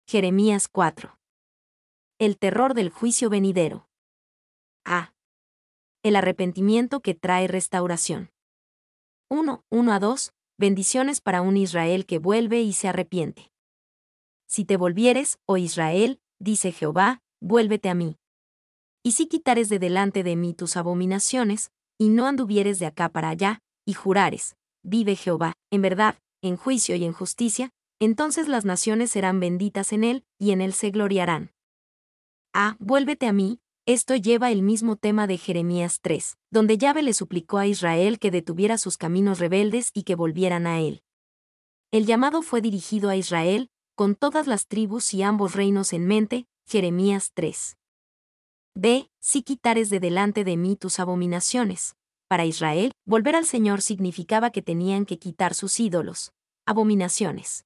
Jeremías 4. El terror del juicio venidero. A. El arrepentimiento que trae restauración. 1:1-2. Bendiciones para un Israel que vuelve y se arrepiente. Si te volvieres, oh Israel, dice Jehová, vuélvete a mí. Y si quitares de delante de mí tus abominaciones, y no anduvieres de acá para allá, y jurares, vive Jehová, en verdad, en juicio y en justicia, entonces las naciones serán benditas en él, y en él se gloriarán. A. Vuélvete a mí. Esto lleva el mismo tema de Jeremías 3, donde Yahvé le suplicó a Israel que detuviera sus caminos rebeldes y que volvieran a él. El llamado fue dirigido a Israel, con todas las tribus y ambos reinos en mente, Jeremías 3. B. Si quitares de delante de mí tus abominaciones. Para Israel, volver al Señor significaba que tenían que quitar sus ídolos, abominaciones.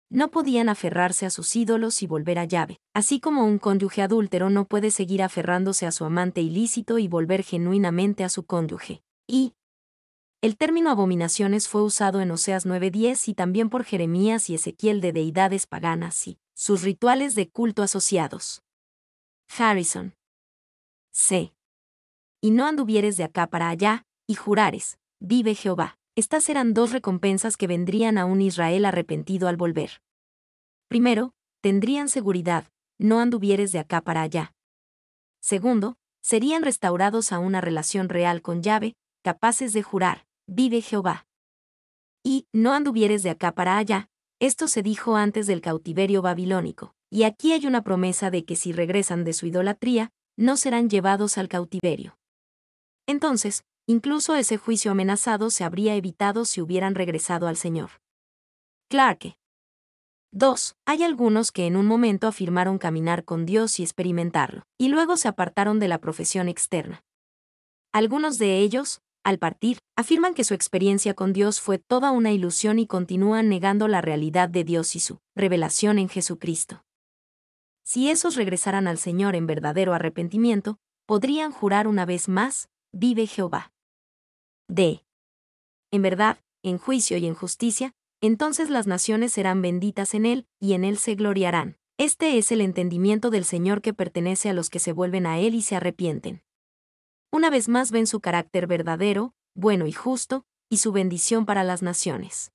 No podían aferrarse a sus ídolos y volver a Yahvé, así como un cónyuge adúltero no puede seguir aferrándose a su amante ilícito y volver genuinamente a su cónyuge. Y el término abominaciones fue usado en Oseas 9:10 y también por Jeremías y Ezequiel de deidades paganas y sus rituales de culto asociados. Harrison. C. Y no anduvieres de acá para allá, y jurares, vive Jehová. Estas eran dos recompensas que vendrían a un Israel arrepentido al volver. Primero, tendrían seguridad, no anduvieres de acá para allá. Segundo, serían restaurados a una relación real con Yahvé, capaces de jurar, vive Jehová. Y no anduvieres de acá para allá. Esto se dijo antes del cautiverio babilónico, y aquí hay una promesa de que si regresan de su idolatría, no serán llevados al cautiverio. Entonces, incluso ese juicio amenazado se habría evitado si hubieran regresado al Señor. Clarke. 2. Hay algunos que en un momento afirmaron caminar con Dios y experimentarlo, y luego se apartaron de la profesión externa. Algunos de ellos, al partir, afirman que su experiencia con Dios fue toda una ilusión y continúan negando la realidad de Dios y su revelación en Jesucristo. Si esos regresaran al Señor en verdadero arrepentimiento, podrían jurar una vez más, vive Jehová. D. En verdad, en juicio y en justicia, entonces las naciones serán benditas en él, y en él se gloriarán. Este es el entendimiento del Señor que pertenece a los que se vuelven a él y se arrepienten. Una vez más ven su carácter verdadero, bueno y justo, y su bendición para las naciones.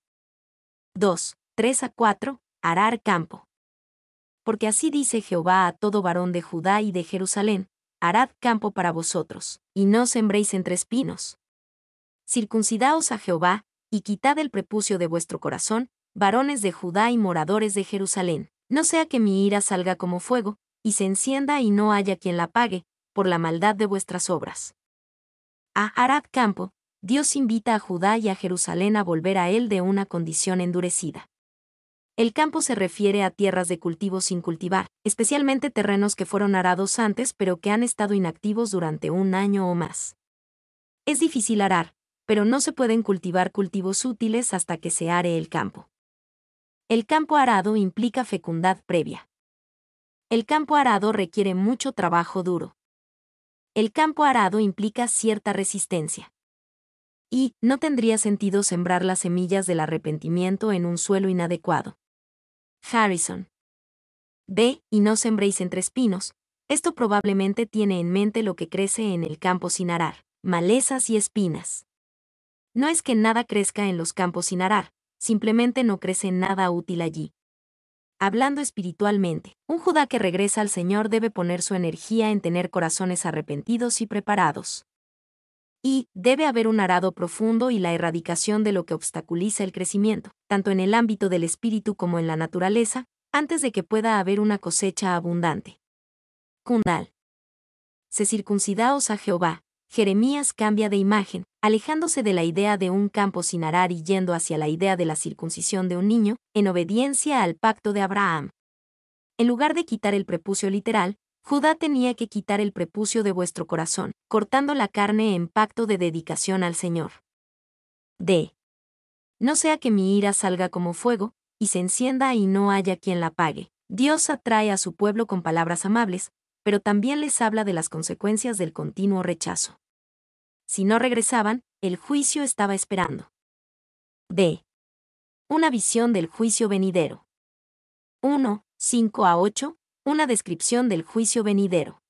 2:3-4. Arar campo. Porque así dice Jehová a todo varón de Judá y de Jerusalén, harad campo para vosotros, y no sembréis entre espinos. Circuncidaos a Jehová, y quitad el prepucio de vuestro corazón, varones de Judá y moradores de Jerusalén, no sea que mi ira salga como fuego, y se encienda y no haya quien la apague, por la maldad de vuestras obras. A Harad campo, Dios invita a Judá y a Jerusalén a volver a él de una condición endurecida. El campo se refiere a tierras de cultivo sin cultivar, especialmente terrenos que fueron arados antes pero que han estado inactivos durante un año o más. Es difícil arar, pero no se pueden cultivar cultivos útiles hasta que se are el campo. El campo arado implica fecundad previa. El campo arado requiere mucho trabajo duro. El campo arado implica cierta resistencia. Y no tendría sentido sembrar las semillas del arrepentimiento en un suelo inadecuado. Harrison. B. Y no sembréis entre espinos. Esto probablemente tiene en mente lo que crece en el campo sin arar, malezas y espinas. No es que nada crezca en los campos sin arar, simplemente no crece nada útil allí. Hablando espiritualmente, un Judá que regresa al Señor debe poner su energía en tener corazones arrepentidos y preparados. Y debe haber un arado profundo y la erradicación de lo que obstaculiza el crecimiento, tanto en el ámbito del espíritu como en la naturaleza, antes de que pueda haber una cosecha abundante. Kundal. Se circuncidaos a Jehová. Jeremías cambia de imagen, alejándose de la idea de un campo sin arar y yendo hacia la idea de la circuncisión de un niño, en obediencia al pacto de Abraham. En lugar de quitar el prepucio literal, Judá tenía que quitar el prepucio de vuestro corazón, cortando la carne en pacto de dedicación al Señor. D. No sea que mi ira salga como fuego, y se encienda y no haya quien la apague. Dios atrae a su pueblo con palabras amables, pero también les habla de las consecuencias del continuo rechazo. Si no regresaban, el juicio estaba esperando. B. Una visión del juicio venidero. 1. 5-8, una descripción del juicio venidero.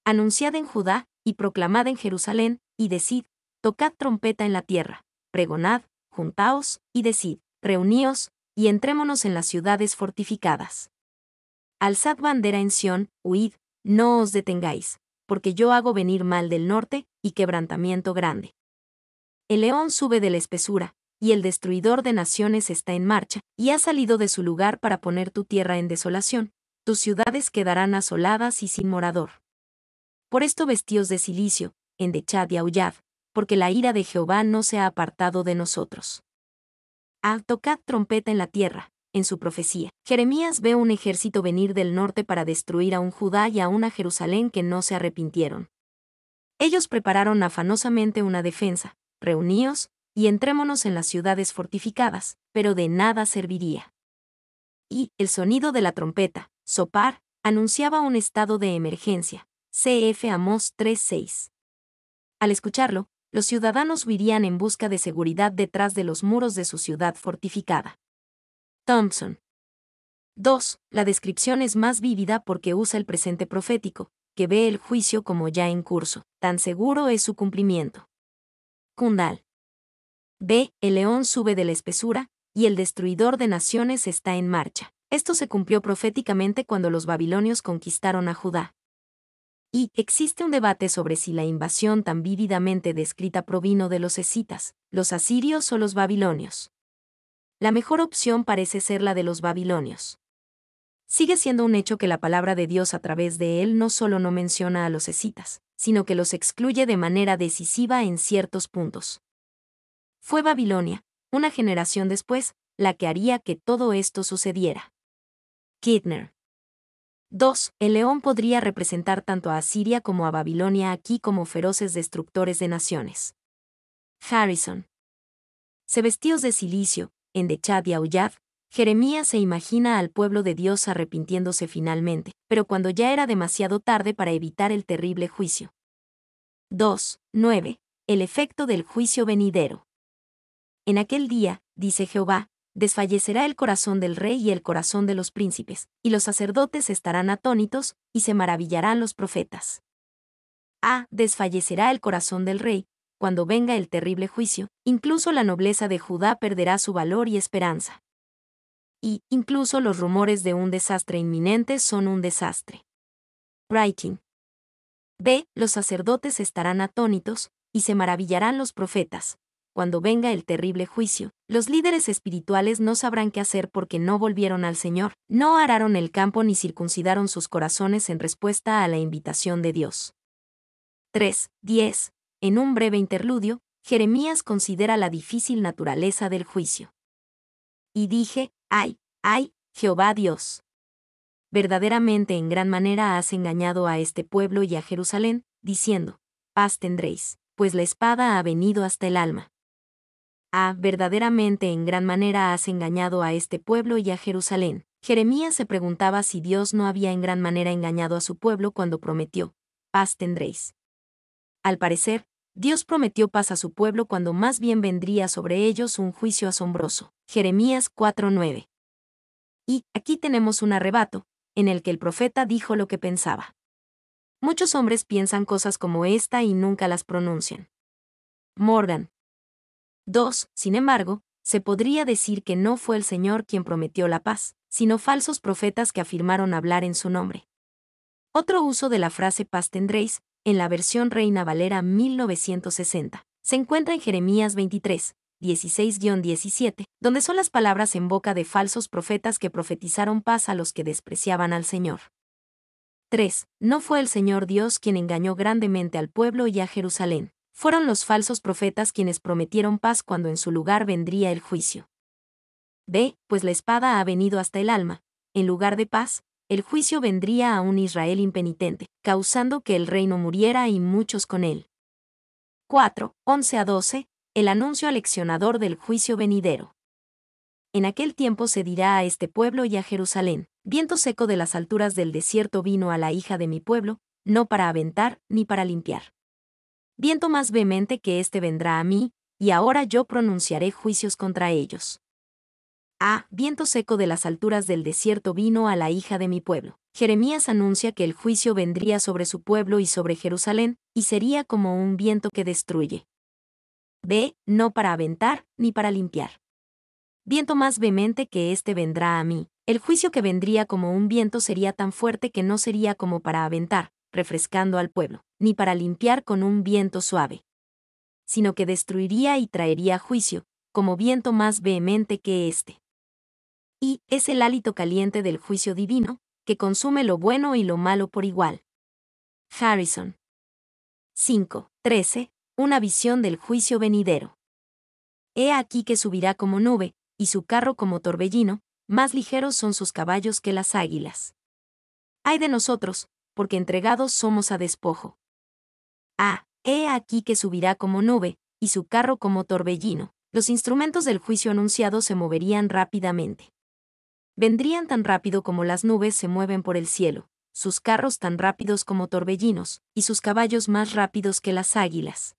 Anunciad en Judá, y proclamad en Jerusalén, y decid, tocad trompeta en la tierra, pregonad, juntaos, y decid, reuníos, y entrémonos en las ciudades fortificadas. Alzad bandera en Sión, huid, no os detengáis, porque yo hago venir mal del norte, y quebrantamiento grande. El león sube de la espesura, y el destruidor de naciones está en marcha, y ha salido de su lugar para poner tu tierra en desolación, tus ciudades quedarán asoladas y sin morador. Por esto vestíos de cilicio, endechad y aullad, porque la ira de Jehová no se ha apartado de nosotros. Tocad trompeta en la tierra. En su profecía, Jeremías ve un ejército venir del norte para destruir a un Judá y a una Jerusalén que no se arrepintieron. Ellos prepararon afanosamente una defensa, reuníos, y entrémonos en las ciudades fortificadas, pero de nada serviría. Y el sonido de la trompeta, sopar, anunciaba un estado de emergencia. CF Amós 3:6. Al escucharlo, los ciudadanos huirían en busca de seguridad detrás de los muros de su ciudad fortificada. Thompson. 2. La descripción es más vívida porque usa el presente profético, que ve el juicio como ya en curso, tan seguro es su cumplimiento. Kundal. B. El león sube de la espesura, y el destruidor de naciones está en marcha. Esto se cumplió proféticamente cuando los babilonios conquistaron a Judá. Y existe un debate sobre si la invasión tan vívidamente descrita provino de los escitas, los asirios o los babilonios. La mejor opción parece ser la de los babilonios. Sigue siendo un hecho que la palabra de Dios a través de él no solo no menciona a los escitas, sino que los excluye de manera decisiva en ciertos puntos. Fue Babilonia, una generación después, la que haría que todo esto sucediera. Kittner. 2. El león podría representar tanto a Asiria como a Babilonia aquí como feroces destructores de naciones. Harrison. Se vestíos de cilicio, endechad y aullad. Jeremías se imagina al pueblo de Dios arrepintiéndose finalmente, pero cuando ya era demasiado tarde para evitar el terrible juicio. 2:9. El efecto del juicio venidero. En aquel día, dice Jehová, desfallecerá el corazón del rey y el corazón de los príncipes, y los sacerdotes estarán atónitos, y se maravillarán los profetas. Desfallecerá el corazón del rey. Cuando venga el terrible juicio, incluso la nobleza de Judá perderá su valor y esperanza. Y, incluso los rumores de un desastre inminente son un desastre. Writing. B. Los sacerdotes estarán atónitos, y se maravillarán los profetas. Cuando venga el terrible juicio, los líderes espirituales no sabrán qué hacer porque no volvieron al Señor, no araron el campo ni circuncidaron sus corazones en respuesta a la invitación de Dios. 3:10. En un breve interludio, Jeremías considera la difícil naturaleza del juicio. Y dije, ¡ay, Jehová Dios! Verdaderamente en gran manera has engañado a este pueblo y a Jerusalén, diciendo, paz tendréis, pues la espada ha venido hasta el alma. Verdaderamente en gran manera has engañado a este pueblo y a Jerusalén. Jeremías se preguntaba si Dios no había en gran manera engañado a su pueblo cuando prometió, paz tendréis. Al parecer, Dios prometió paz a su pueblo cuando más bien vendría sobre ellos un juicio asombroso. Jeremías 4:9. Y aquí tenemos un arrebato, en el que el profeta dijo lo que pensaba. Muchos hombres piensan cosas como esta y nunca las pronuncian. Morgan. 2. Sin embargo, se podría decir que no fue el Señor quien prometió la paz, sino falsos profetas que afirmaron hablar en su nombre. Otro uso de la frase paz tendréis, en la versión Reina Valera 1960, se encuentra en Jeremías 23, 16-17, donde son las palabras en boca de falsos profetas que profetizaron paz a los que despreciaban al Señor. 3. No fue el Señor Dios quien engañó grandemente al pueblo y a Jerusalén. Fueron los falsos profetas quienes prometieron paz cuando en su lugar vendría el juicio. B. Pues la espada ha venido hasta el alma. En lugar de paz, el juicio vendría a un Israel impenitente, causando que el reino muriera y muchos con él. 4. 11-12. El anuncio aleccionador del juicio venidero. En aquel tiempo se dirá a este pueblo y a Jerusalén, viento seco de las alturas del desierto vino a la hija de mi pueblo, no para aventar ni para limpiar. Viento más vehemente que éste vendrá a mí, y ahora yo pronunciaré juicios contra ellos. A. Viento seco de las alturas del desierto vino a la hija de mi pueblo. Jeremías anuncia que el juicio vendría sobre su pueblo y sobre Jerusalén, y sería como un viento que destruye. B. No para aventar, ni para limpiar. Viento más vehemente que éste vendrá a mí. El juicio que vendría como un viento sería tan fuerte que no sería como para aventar, refrescando al pueblo, ni para limpiar con un viento suave, sino que destruiría y traería juicio, como viento más vehemente que éste. Y es el hálito caliente del juicio divino, que consume lo bueno y lo malo por igual. Harrison. 5:13. Una visión del juicio venidero. He aquí que subirá como nube, y su carro como torbellino, más ligeros son sus caballos que las águilas. Ay de nosotros, porque entregados somos a despojo. He aquí que subirá como nube, y su carro como torbellino. Los instrumentos del juicio anunciado se moverían rápidamente. Vendrían tan rápido como las nubes se mueven por el cielo, sus carros tan rápidos como torbellinos, y sus caballos más rápidos que las águilas.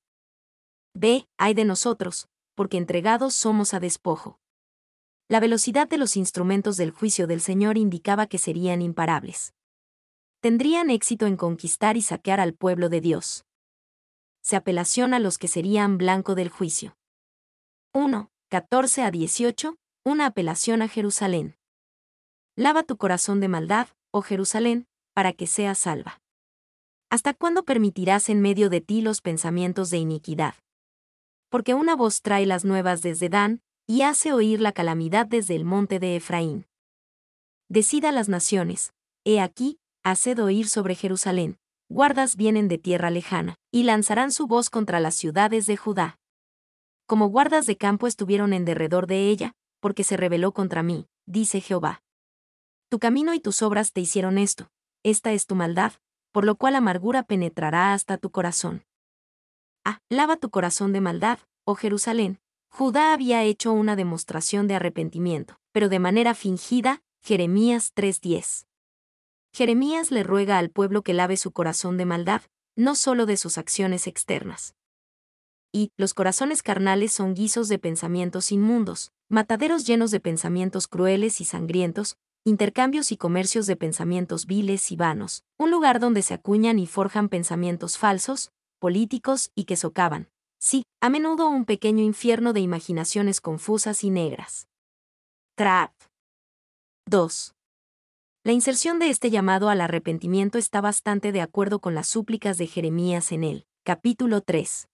Ay de nosotros, porque entregados somos a despojo. La velocidad de los instrumentos del juicio del Señor indicaba que serían imparables. Tendrían éxito en conquistar y saquear al pueblo de Dios. Se apelación a los que serían blanco del juicio. 1:14-18, una apelación a Jerusalén. Lava tu corazón de maldad, oh Jerusalén, para que seas salva. ¿Hasta cuándo permitirás en medio de ti los pensamientos de iniquidad? Porque una voz trae las nuevas desde Dan, y hace oír la calamidad desde el monte de Efraín. Decida las naciones, he aquí, haced oír sobre Jerusalén, guardas vienen de tierra lejana, y lanzarán su voz contra las ciudades de Judá. Como guardas de campo estuvieron en derredor de ella, porque se rebeló contra mí, dice Jehová. Tu camino y tus obras te hicieron esto, esta es tu maldad, por lo cual amargura penetrará hasta tu corazón. Lava tu corazón de maldad, oh Jerusalén. Judá había hecho una demostración de arrepentimiento, pero de manera fingida, Jeremías 3:10. Jeremías le ruega al pueblo que lave su corazón de maldad, no solo de sus acciones externas. Y los corazones carnales son guisos de pensamientos inmundos, mataderos llenos de pensamientos crueles y sangrientos, intercambios y comercios de pensamientos viles y vanos, un lugar donde se acuñan y forjan pensamientos falsos, políticos y que socavan. Sí, a menudo un pequeño infierno de imaginaciones confusas y negras. Trap. 2. La inserción de este llamado al arrepentimiento está bastante de acuerdo con las súplicas de Jeremías en el capítulo 3.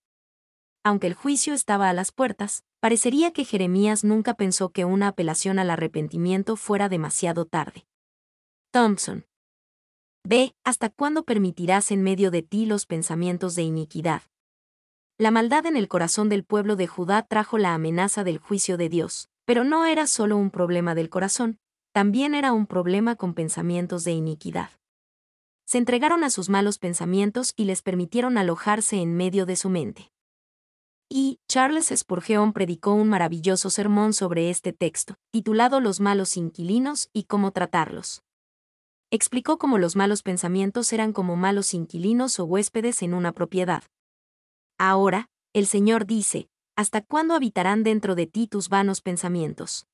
Aunque el juicio estaba a las puertas, parecería que Jeremías nunca pensó que una apelación al arrepentimiento fuera demasiado tarde. Thompson. ¿Hasta cuándo permitirás en medio de ti los pensamientos de iniquidad? La maldad en el corazón del pueblo de Judá trajo la amenaza del juicio de Dios, pero no era solo un problema del corazón, también era un problema con pensamientos de iniquidad. Se entregaron a sus malos pensamientos y les permitieron alojarse en medio de su mente. Y Charles Spurgeon predicó un maravilloso sermón sobre este texto, titulado Los malos inquilinos y cómo tratarlos. Explicó cómo los malos pensamientos eran como malos inquilinos o huéspedes en una propiedad. Ahora, el Señor dice, ¿hasta cuándo habitarán dentro de ti tus vanos pensamientos?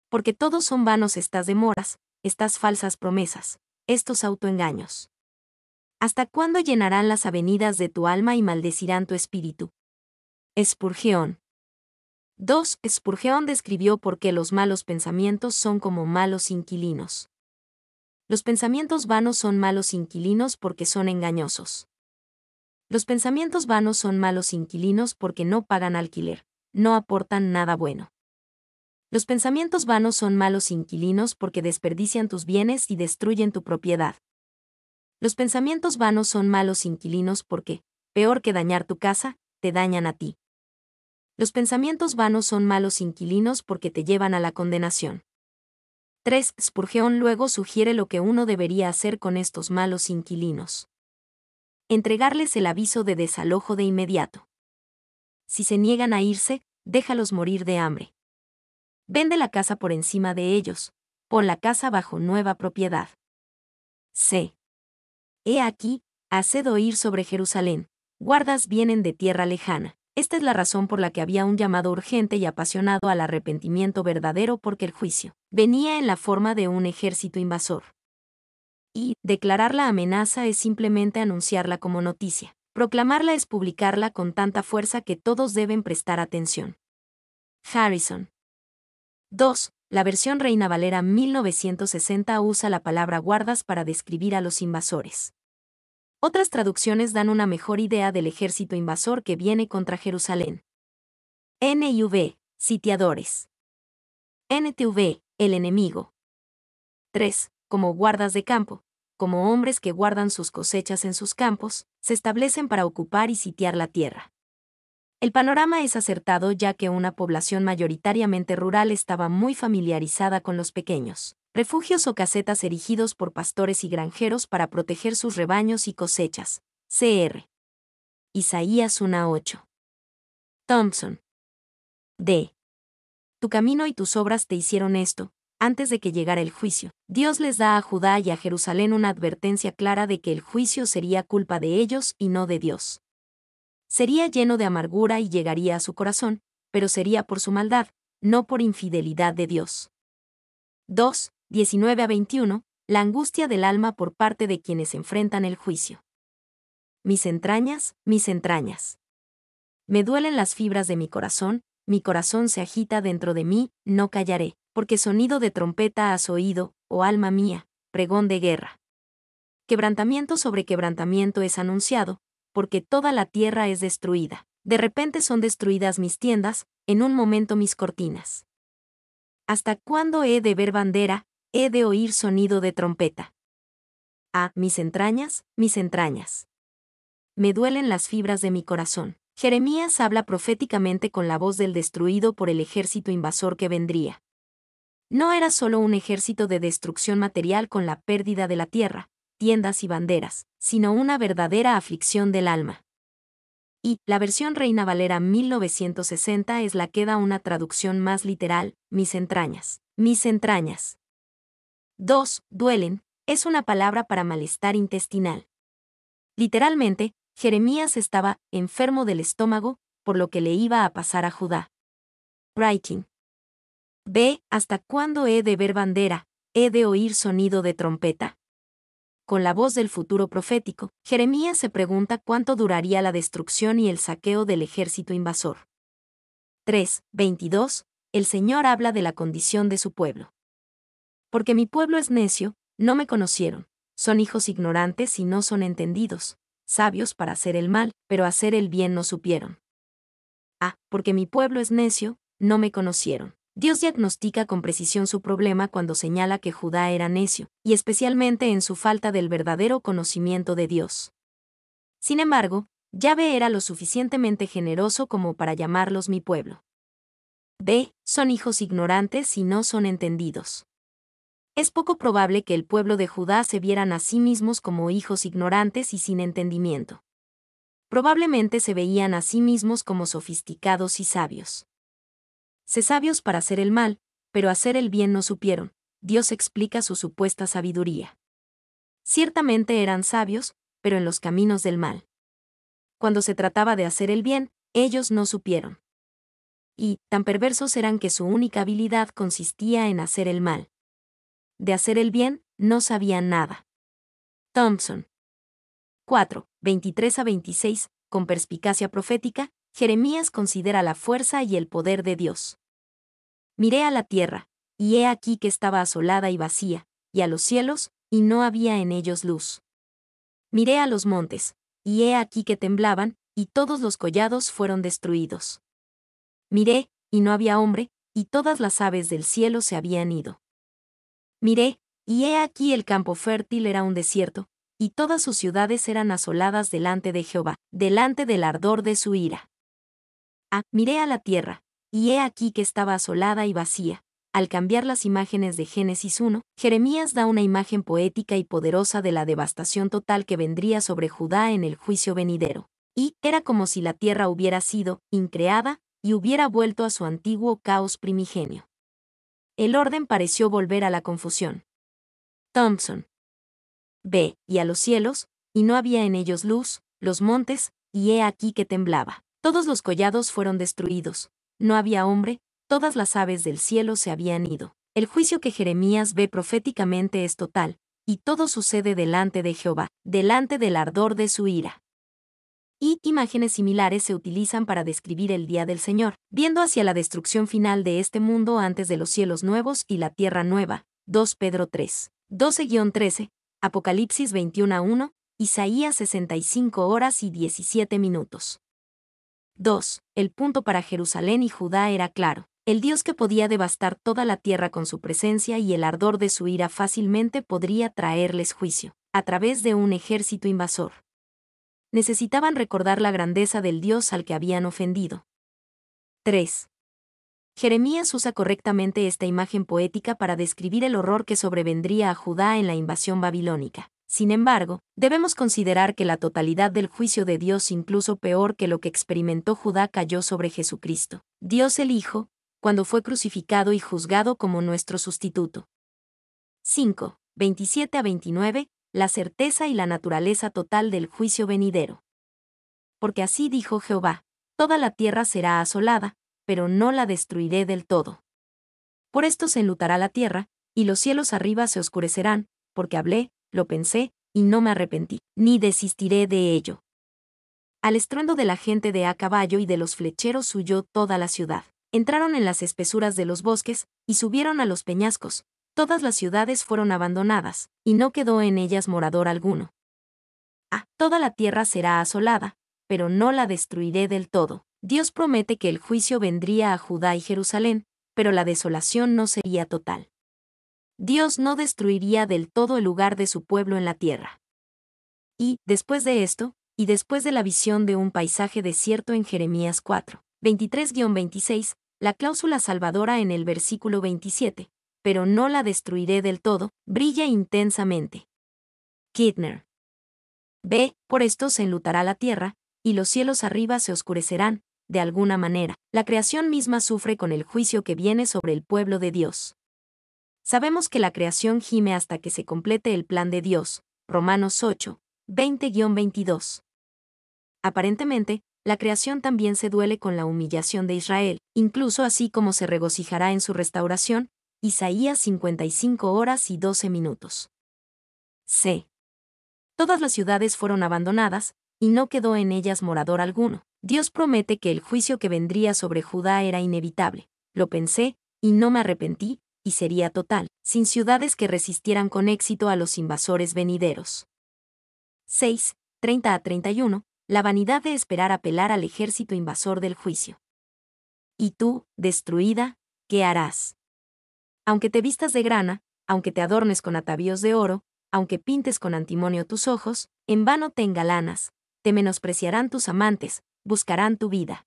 Porque todos son vanos estas demoras, estas falsas promesas, estos autoengaños. ¿Hasta cuándo llenarán las avenidas de tu alma y maldecirán tu espíritu? Spurgeon. 2. Spurgeon describió por qué los malos pensamientos son como malos inquilinos. Los pensamientos vanos son malos inquilinos porque son engañosos. Los pensamientos vanos son malos inquilinos porque no pagan alquiler, no aportan nada bueno. Los pensamientos vanos son malos inquilinos porque desperdician tus bienes y destruyen tu propiedad. Los pensamientos vanos son malos inquilinos porque, peor que dañar tu casa, te dañan a ti. Los pensamientos vanos son malos inquilinos porque te llevan a la condenación. 3. Spurgeon luego sugiere lo que uno debería hacer con estos malos inquilinos. Entregarles el aviso de desalojo de inmediato. Si se niegan a irse, déjalos morir de hambre. Vende la casa por encima de ellos, pon la casa bajo nueva propiedad. C. He aquí, haced oír sobre Jerusalén, guardas vienen de tierra lejana, Esta es la razón por la que había un llamado urgente y apasionado al arrepentimiento verdadero, porque el juicio venía en la forma de un ejército invasor. Y declarar la amenaza es simplemente anunciarla como noticia. Proclamarla es publicarla con tanta fuerza que todos deben prestar atención. Harrison. 2. La versión Reina Valera 1960 usa la palabra guardas para describir a los invasores. Otras traducciones dan una mejor idea del ejército invasor que viene contra Jerusalén. NIV, sitiadores. NTV, el enemigo. 3. Como guardas de campo, como hombres que guardan sus cosechas en sus campos, se establecen para ocupar y sitiar la tierra. El panorama es acertado, ya que una población mayoritariamente rural estaba muy familiarizada con los pequeños refugios o casetas erigidos por pastores y granjeros para proteger sus rebaños y cosechas. Cr. Isaías 1:8. Thompson. D. Tu camino y tus obras te hicieron esto. Antes de que llegara el juicio, Dios les da a Judá y a Jerusalén una advertencia clara de que el juicio sería culpa de ellos y no de Dios. Sería lleno de amargura y llegaría a su corazón, pero sería por su maldad, no por infidelidad de Dios. 2. 19-21. La angustia del alma por parte de quienes enfrentan el juicio. Mis entrañas. Me duelen las fibras de mi corazón se agita dentro de mí, no callaré, porque sonido de trompeta has oído, oh alma mía, pregón de guerra. Quebrantamiento sobre quebrantamiento es anunciado, porque toda la tierra es destruida. De repente son destruidas mis tiendas, en un momento mis cortinas. ¿Hasta cuándo he de ver bandera, he de oír sonido de trompeta? Ah, mis entrañas. Me duelen las fibras de mi corazón. Jeremías habla proféticamente con la voz del destruido por el ejército invasor que vendría. No era solo un ejército de destrucción material con la pérdida de la tierra, tiendas y banderas, sino una verdadera aflicción del alma. Y la versión Reina Valera 1960 es la que da una traducción más literal: mis entrañas. 2. Duelen, es una palabra para malestar intestinal. Literalmente, Jeremías estaba enfermo del estómago, por lo que le iba a pasar a Judá. Writing. B. ¿Hasta cuándo he de ver bandera, he de oír sonido de trompeta? Con la voz del futuro profético, Jeremías se pregunta cuánto duraría la destrucción y el saqueo del ejército invasor. 3. 22. El Señor habla de la condición de su pueblo. Porque mi pueblo es necio, no me conocieron, son hijos ignorantes y no son entendidos, sabios para hacer el mal, pero hacer el bien no supieron. Ah, porque mi pueblo es necio, no me conocieron. Dios diagnostica con precisión su problema cuando señala que Judá era necio, y especialmente en su falta del verdadero conocimiento de Dios. Sin embargo, Yahvé era lo suficientemente generoso como para llamarlos mi pueblo. B. Son hijos ignorantes y no son entendidos. Es poco probable que el pueblo de Judá se vieran a sí mismos como hijos ignorantes y sin entendimiento. Probablemente se veían a sí mismos como sofisticados y sabios. Sé sabios para hacer el mal, pero hacer el bien no supieron. Dios explica su supuesta sabiduría. Ciertamente eran sabios, pero en los caminos del mal. Cuando se trataba de hacer el bien, ellos no supieron. Y tan perversos eran que su única habilidad consistía en hacer el mal. De hacer el bien, no sabían nada. Thompson. 4. 23-26. Con perspicacia profética, Jeremías considera la fuerza y el poder de Dios. Miré a la tierra, y he aquí que estaba asolada y vacía, y a los cielos, y no había en ellos luz. Miré a los montes, y he aquí que temblaban, y todos los collados fueron destruidos. Miré, y no había hombre, y todas las aves del cielo se habían ido. Miré, y he aquí el campo fértil era un desierto, y todas sus ciudades eran asoladas delante de Jehová, delante del ardor de su ira. Ah, miré a la tierra, y he aquí que estaba asolada y vacía. Al cambiar las imágenes de Génesis 1, Jeremías da una imagen poética y poderosa de la devastación total que vendría sobre Judá en el juicio venidero. Y era como si la tierra hubiera sido increada y hubiera vuelto a su antiguo caos primigenio. El orden pareció volver a la confusión. Thompson. B. Y a los cielos, y no había en ellos luz, los montes, y he aquí que temblaba. Todos los collados fueron destruidos, no había hombre, todas las aves del cielo se habían ido. El juicio que Jeremías ve proféticamente es total, y todo sucede delante de Jehová, delante del ardor de su ira. Y imágenes similares se utilizan para describir el día del Señor, viendo hacia la destrucción final de este mundo antes de los cielos nuevos y la tierra nueva. 2 Pedro 3, 12-13, Apocalipsis 21:1, Isaías 65 horas y 17 minutos. 2. El punto para Jerusalén y Judá era claro. El Dios que podía devastar toda la tierra con su presencia y el ardor de su ira fácilmente podría traerles juicio, a través de un ejército invasor. Necesitaban recordar la grandeza del Dios al que habían ofendido. 3. Jeremías usa correctamente esta imagen poética para describir el horror que sobrevendría a Judá en la invasión babilónica. Sin embargo, debemos considerar que la totalidad del juicio de Dios, incluso peor que lo que experimentó Judá, cayó sobre Jesucristo, Dios el Hijo, cuando fue crucificado y juzgado como nuestro sustituto. 5. 27-29. La certeza y la naturaleza total del juicio venidero. Porque así dijo Jehová: toda la tierra será asolada, pero no la destruiré del todo. Por esto se enlutará la tierra, y los cielos arriba se oscurecerán, porque hablé, lo pensé, y no me arrepentí, ni desistiré de ello. Al estruendo de la gente de a caballo y de los flecheros huyó toda la ciudad. Entraron en las espesuras de los bosques, y subieron a los peñascos. Todas las ciudades fueron abandonadas, y no quedó en ellas morador alguno. Toda la tierra será asolada, pero no la destruiré del todo. Dios promete que el juicio vendría a Judá y Jerusalén, pero la desolación no sería total. Dios no destruiría del todo el lugar de su pueblo en la tierra. Y, después de esto, y después de la visión de un paisaje desierto en Jeremías 4, 23-26, la cláusula salvadora en el versículo 27, pero no la destruiré del todo, brilla intensamente. Kidner. B. Por esto se enlutará la tierra, y los cielos arriba se oscurecerán, de alguna manera. La creación misma sufre con el juicio que viene sobre el pueblo de Dios. Sabemos que la creación gime hasta que se complete el plan de Dios. Romanos 8, 20-22. Aparentemente, la creación también se duele con la humillación de Israel, incluso así como se regocijará en su restauración. Isaías 55 horas y 12 minutos. C. Todas las ciudades fueron abandonadas, y no quedó en ellas morador alguno. Dios promete que el juicio que vendría sobre Judá era inevitable. Lo pensé, y no me arrepentí, y sería total, sin ciudades que resistieran con éxito a los invasores venideros. 6. 30-31. La vanidad de esperar apelar al ejército invasor del juicio. Y tú, destruida, ¿qué harás? Aunque te vistas de grana, aunque te adornes con atavíos de oro, aunque pintes con antimonio tus ojos, en vano te engalanas, te menospreciarán tus amantes, buscarán tu vida.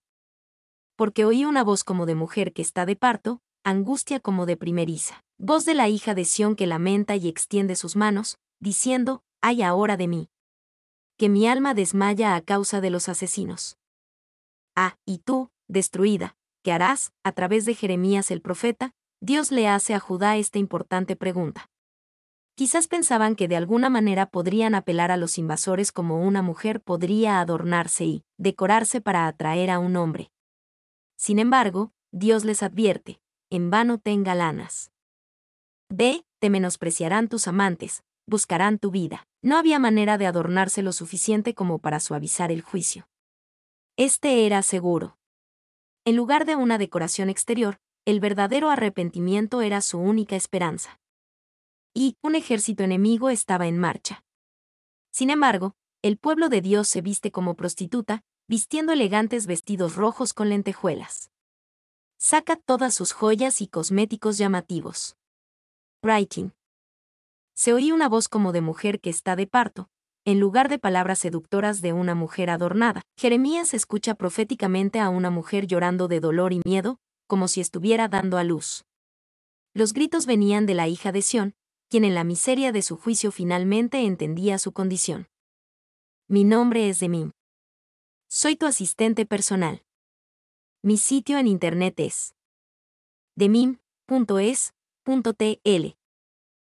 Porque oí una voz como de mujer que está de parto, angustia como de primeriza, voz de la hija de Sión que lamenta y extiende sus manos, diciendo: ay ahora de mí, que mi alma desmaya a causa de los asesinos. Y tú, destruida, ¿qué harás? A través de Jeremías el profeta, Dios le hace a Judá esta importante pregunta. Quizás pensaban que de alguna manera podrían apelar a los invasores como una mujer podría adornarse y decorarse para atraer a un hombre. Sin embargo, Dios les advierte: en vano te engalanas. B. Te menospreciarán tus amantes, buscarán tu vida. No había manera de adornarse lo suficiente como para suavizar el juicio. Este era seguro. En lugar de una decoración exterior, el verdadero arrepentimiento era su única esperanza. Y un ejército enemigo estaba en marcha. Sin embargo, el pueblo de Dios se viste como prostituta, vistiendo elegantes vestidos rojos con lentejuelas. Saca todas sus joyas y cosméticos llamativos. Writing. Se oía una voz como de mujer que está de parto, en lugar de palabras seductoras de una mujer adornada. Jeremías escucha proféticamente a una mujer llorando de dolor y miedo, como si estuviera dando a luz. Los gritos venían de la hija de Sión, quien en la miseria de su juicio finalmente entendía su condición. Mi nombre es Demim. Soy tu asistente personal. Mi sitio en internet es demim.es.tl.